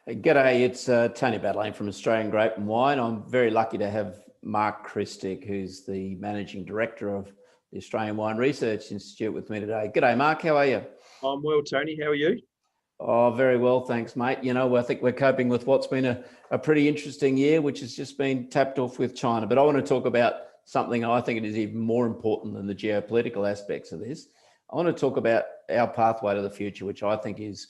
G'day, it's Tony Badlane from Australian Grape and Wine. I'm very lucky to have Mark Krstic, who's the Managing Director of the Australian Wine Research Institute, with me today. G'day, Mark, how are you? I'm well, Tony. How are you? Oh, very well, thanks, mate. You know, I think we're coping with what's been a pretty interesting year, which has just been tapped off with China. But I want to talk about something I think it is even more important than the geopolitical aspects of this. I want to talk about our pathway to the future, which I think is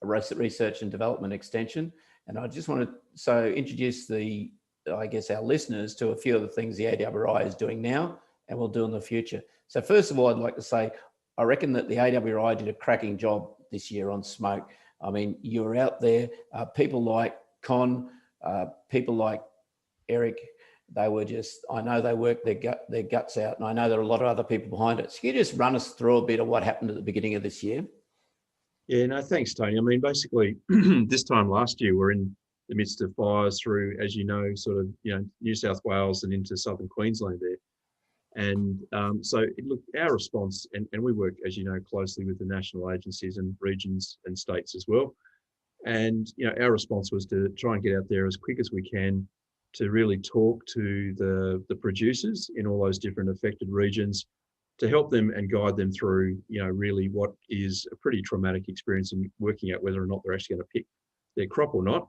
a research and development extension. And I just want to introduce our listeners to a few of the things the AWRI is doing now and will do in the future. So first of all, I'd like to say, I reckon that the AWRI did a cracking job this year on smoke. I mean, you were out there, people like Con, people like Eric, they were just, I know they worked their guts out, and I know there are a lot of other people behind it. So can you just run us through a bit of what happened at the beginning of this year? Yeah, no, thanks, Tony. I mean, basically, this time last year, we're in the midst of fires through, as you know, sort of, New South Wales and into southern Queensland there. And look, our response, and we work, as you know, closely with the national agencies and regions and states as well. And, our response was to try and get out there as quick as we can to really talk to the producers in all those different affected regions, to help them and guide them through, really what is a pretty traumatic experience in working out whether or not they're actually going to pick their crop or not.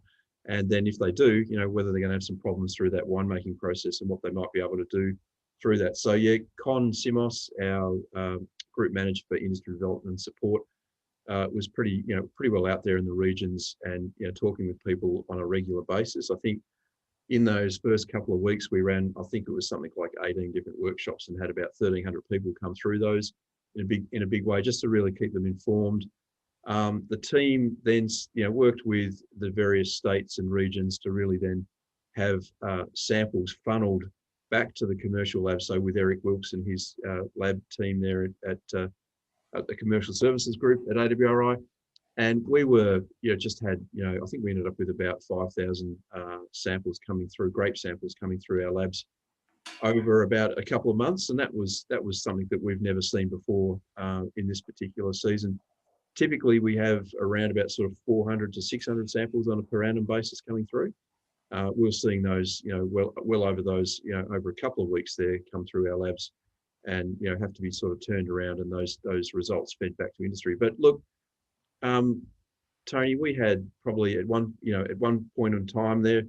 And then if they do, whether they're going to have some problems through that winemaking process and what they might be able to do through that. So yeah, Con Simos, our group manager for industry development and support, was pretty well out there in the regions and, talking with people on a regular basis. I think in those first couple of weeks we ran, I think it was something like 18 different workshops and had about 1,300 people come through those in a big way, just to really keep them informed. The team then, worked with the various states and regions to really then have samples funneled back to the commercial lab. So with Eric Wilkes and his lab team there at the Commercial Services Group at AWRI. And we were, just had, I think we ended up with about 5,000 samples coming through, grape samples coming through our labs over about a couple of months. And that was something that we've never seen before in this particular season. Typically, we have around about sort of 400 to 600 samples on a per annum basis coming through. We're seeing those, well over those, over a couple of weeks there come through our labs and, have to be sort of turned around and those results fed back to industry. But look, Tony, we had probably at one point in time there,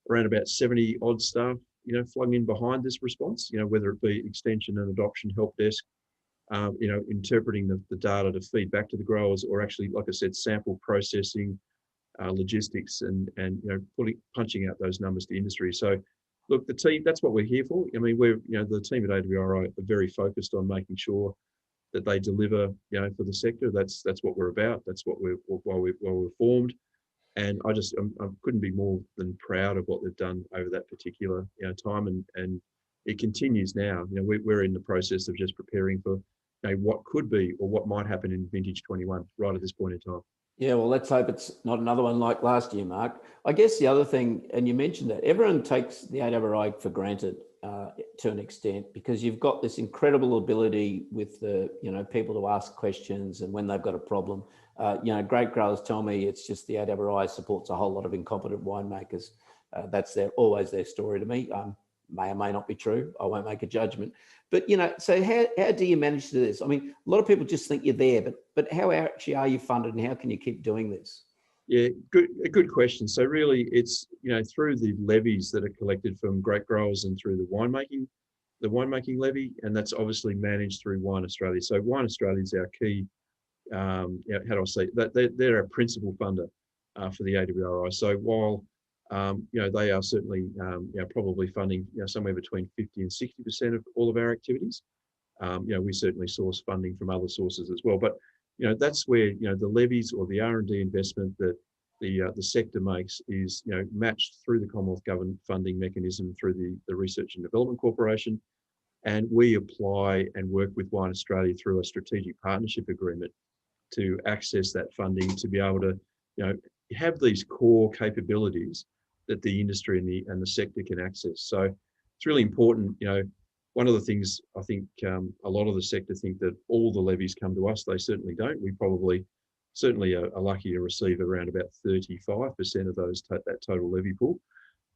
around about 70 odd staff, flung in behind this response, whether it be extension and adoption help desk, interpreting the data to feed back to the growers, or actually, like I said, sample processing, logistics, and punching out those numbers to industry. So look, the team, that's what we're here for. I mean, the team at AWRI are very focused on making sure that they deliver, for the sector. That's what we're about. That's what why we're formed. And I couldn't be more than proud of what they've done over that particular time, and it continues now. We're in the process of just preparing for what could be or what might happen in vintage 21 right at this point in time. Yeah, well, let's hope it's not another one like last year, Mark. I guess the other thing, and you mentioned that, everyone takes the AWRI for granted to an extent, because you've got this incredible ability with the, people to ask questions, and when they've got a problem, grape growers tell me it's just the AWRI supports a whole lot of incompetent winemakers. That's always their story to me. May or may not be true. I won't make a judgment. But, so how do you manage to do this? I mean, a lot of people just think you're there, but how actually are you funded, and how can you keep doing this? Yeah, a good question. So really it's, through the levies that are collected from grape growers and through the winemaking levy, and that's obviously managed through Wine Australia. So Wine Australia is our key, how do I say, that they're our principal funder for the AWRI. So while they are certainly, probably funding, somewhere between 50 and 60% of all of our activities. We certainly source funding from other sources as well. But, that's where, the levies or the R&D investment that the sector makes is, matched through the Commonwealth Government funding mechanism through the Research and Development Corporation. And we apply and work with Wine Australia through a strategic partnership agreement to access that funding, to be able to, have these core capabilities that the industry and the sector can access. So it's really important. One of the things I think a lot of the sector think that all the levies come to us. They certainly don't. We probably certainly are lucky to receive around about 35% of those that total levy pool.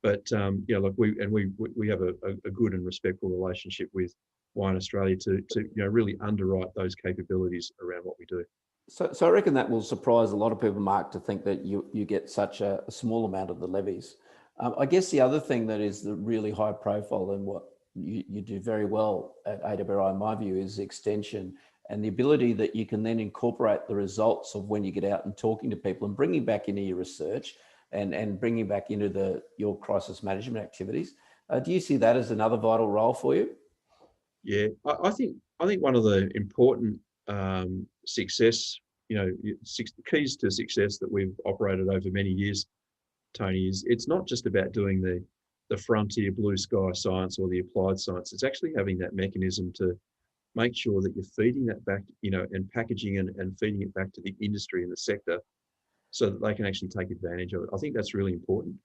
But look, we have a good and respectful relationship with Wine Australia to really underwrite those capabilities around what we do. So I reckon that will surprise a lot of people, Mark, to think that you get such a small amount of the levies. I guess the other thing that is the really high profile and what you do very well at AWRI, in my view, is extension and the ability that you can then incorporate the results of when you get out and talking to people and bringing back into your research and bringing back into your crisis management activities. Do you see that as another vital role for you? Yeah, I think one of the important success, keys to success that we've operated over many years, Tony, is it's not just about doing the frontier blue sky science or the applied science. It's actually having that mechanism to make sure that you're feeding that back, and packaging and feeding it back to the industry and the sector so that they can actually take advantage of it. I think that's really important.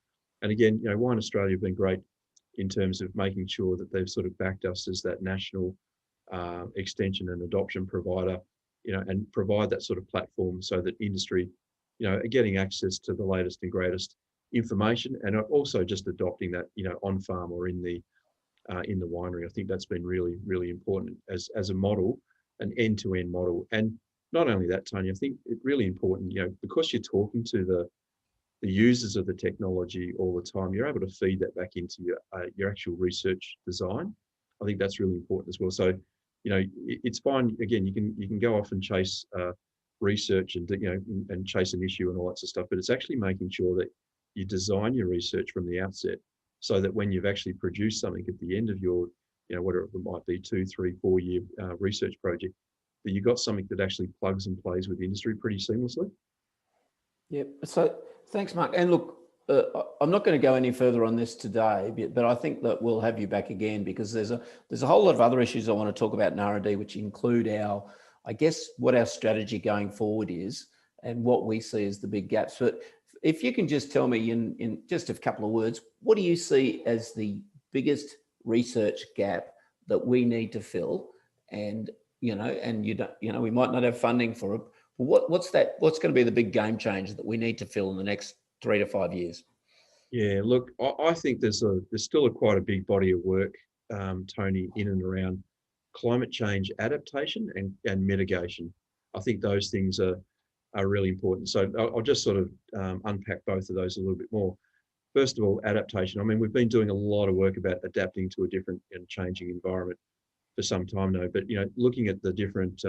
And again, Wine Australia have been great in terms of making sure that they've sort of backed us as that national extension and adoption provider, and provide that sort of platform so that industry, are getting access to the latest and greatest information, and are also just adopting that, on farm or in the winery. I think that's been really, really important as a model, an end-to-end model. And not only that, Tony, I think it's really important, because you're talking to the users of the technology all the time, you're able to feed that back into your actual research design. I think that's really important as well. So, it's fine. Again, you can go off and chase research and and chase an issue and all that sort of stuff, but it's actually making sure that you design your research from the outset, so that when you've actually produced something at the end of your, whatever it might be, 2, 3, 4 year research project, that you've got something that actually plugs and plays with the industry pretty seamlessly. Yeah. So thanks, Mark. And look, I'm not going to go any further on this today, but I think that we'll have you back again, because there's a whole lot of other issues I want to talk about in R&D, which include what our strategy going forward is and what we see as the big gaps. But if you can just tell me in just a couple of words, what do you see as the biggest research gap that we need to fill? And we might not have funding for it. What's going to be the big game changer that we need to fill in the next 3 to 5 years? Yeah, look, I think there's still quite a big body of work, Tony, in and around climate change adaptation and mitigation. I think those things are really important. So I'll just sort of unpack both of those a little bit more. First of all, adaptation. I mean, we've been doing a lot of work about adapting to a different and changing environment for some time now. But looking at the different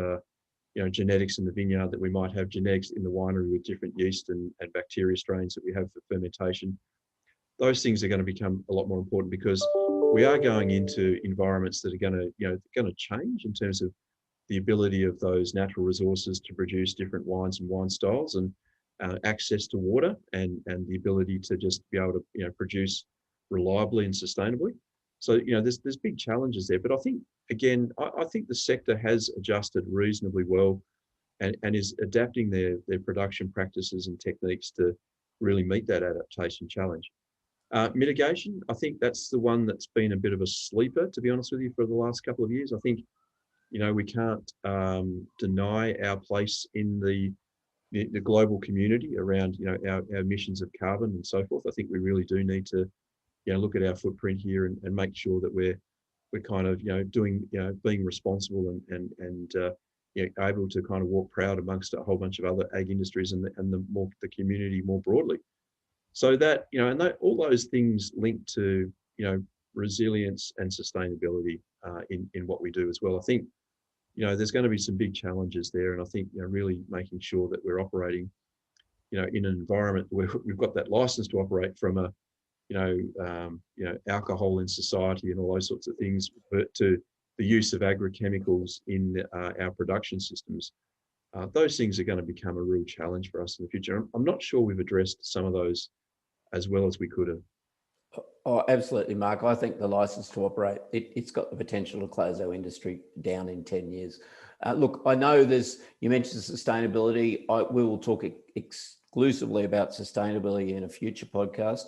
genetics in the vineyard, that we might have genetics in the winery with different yeast and bacteria strains that we have for fermentation. Those things are going to become a lot more important, because we are going into environments that are going to change in terms of the ability of those natural resources to produce different wines and wine styles, and access to water, and the ability to just be able to produce reliably and sustainably. So there's big challenges there. But I think, again, I think the sector has adjusted reasonably well, and is adapting their production practices and techniques to really meet that adaptation challenge. Mitigation, I think that's the one that's been a bit of a sleeper, to be honest with you, for the last couple of years. I think we can't deny our place in the global community around our emissions of carbon and so forth. I think we really do need to look at our footprint here and make sure that we're kind of doing being responsible and able to kind of walk proud amongst a whole bunch of other ag industries and the community more broadly. So that all those things link to resilience and sustainability in what we do as well. I think there's going to be some big challenges there, and I think really making sure that we're operating in an environment where we've got that license to operate from a alcohol in society and all those sorts of things, but to the use of agrochemicals in our production systems. Those things are going to become a real challenge for us in the future. I'm not sure we've addressed some of those as well as we could have. Oh, absolutely, Mark. I think the license to operate, it's got the potential to close our industry down in 10 years. Look, I know you mentioned sustainability. We will talk exclusively about sustainability in a future podcast.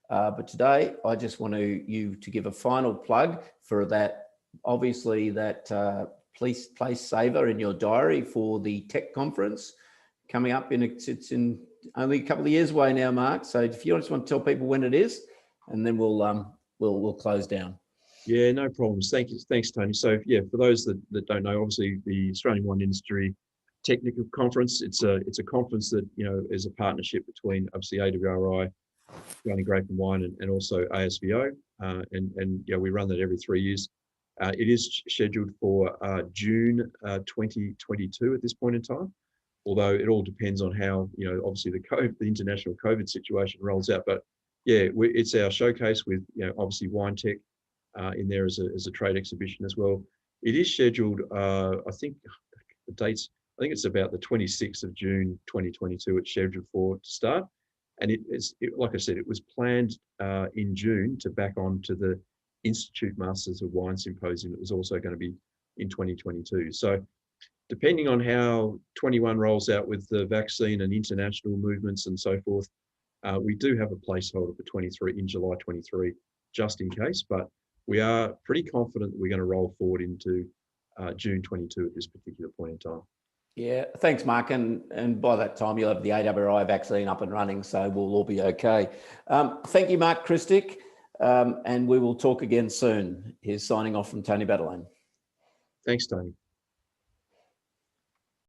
But today, I just want you to give a final plug for that. Obviously, that place saver in your diary for the tech conference. coming up it's in only a couple of years away now, Mark. So if you just want to tell people when it is, and then we'll close down. Yeah, no problems. Thank you. Thanks, Tony. So yeah, for those that don't know, obviously the Australian Wine Industry Technical Conference, it's a conference that, you know, is a partnership between obviously AWRI, Australian Grape and Wine, and also ASVO. And yeah, we run that every 3 years. It is scheduled for June 2022 at this point in time, although it all depends on how, you know, obviously the international COVID situation rolls out. But yeah, it's our showcase with, you know, obviously Wine Tech in there as a trade exhibition as well. It is scheduled, I think the dates, I think it's about the 26th of June 2022 it's scheduled for to start. And like I said, it was planned in June to back on to the Institute Masters of Wine Symposium that was also going to be in 2022. So depending on how 21 rolls out with the vaccine and international movements and so forth, we do have a placeholder for 23 in July 23, just in case, but we are pretty confident that we're going to roll forward into June 22 at this particular point in time. Yeah, thanks, Mark. And by that time, you'll have the AWRI vaccine up and running, so we'll all be okay. Thank you, Mark Krstic, and we will talk again soon. Here's signing off from Tony Battleland. Thanks, Tony.